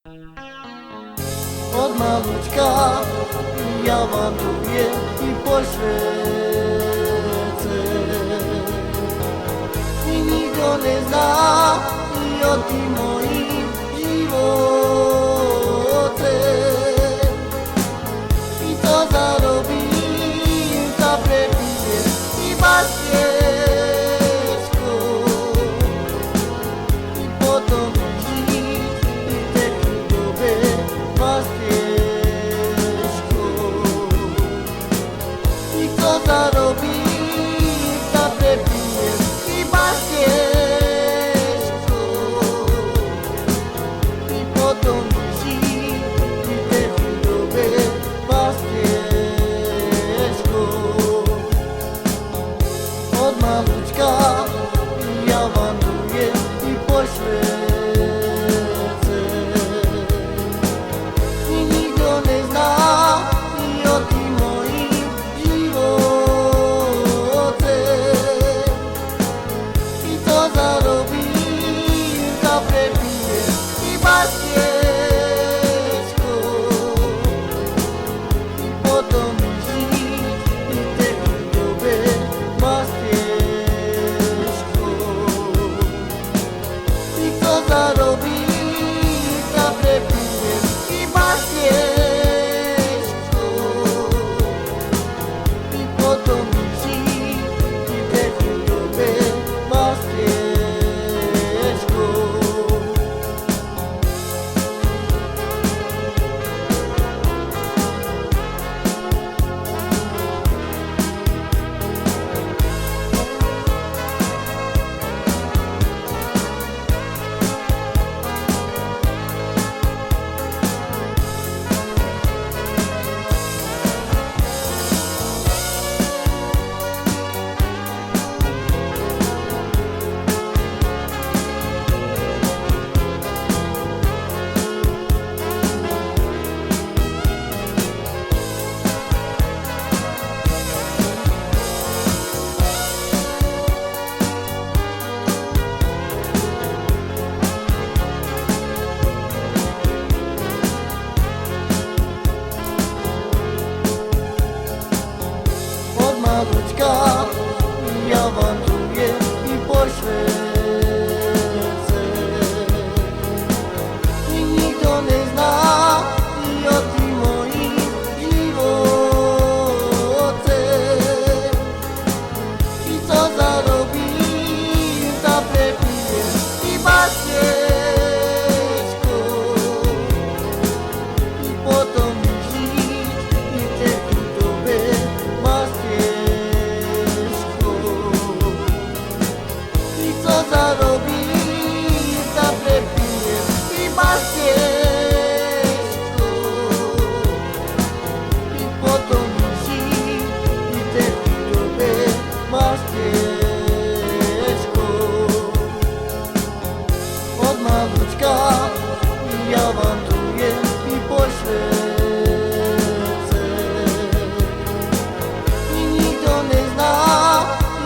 Od maluczka ja wandruję i po świecie i nikt go nie zna i o tym moim živocie i co zarobi za prepije i bastieczko i potem żyć i te chudowe bastieczko i co zarobi za prepije i bastieczko i potem żyć i te chudowe bastieczko. Od maluczka ja wandruję i po świecie i nikt go nie zna i o tym moim živocie i co zarobi za prepije i bastieczko i potem żyć i te chudowe bastieczko i co zarobi za prepije i bastieczko i potem żyć i te chudowe bastieczko. Od maluczka ja wandruję i po świecie i nikt go nie zna i o tym moim živocie i co zarobi za prepije i bastieczko i potem żyć i te chudowe bastieczko i co zarobi za prepije i bastieczko i potem żyć i te chudowe bastieczko. Od maluczka ja wandruję i po świecie i nikt go nie zna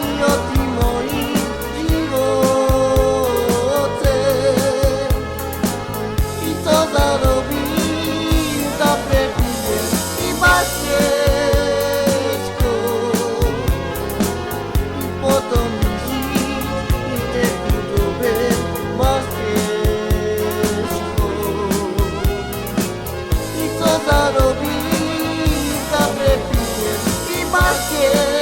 i o tym moim živocie i co zarobi za prepije i bastieczko i potem żyć i te chudowe bastieczko i co zarobi za prepije i bastieczko.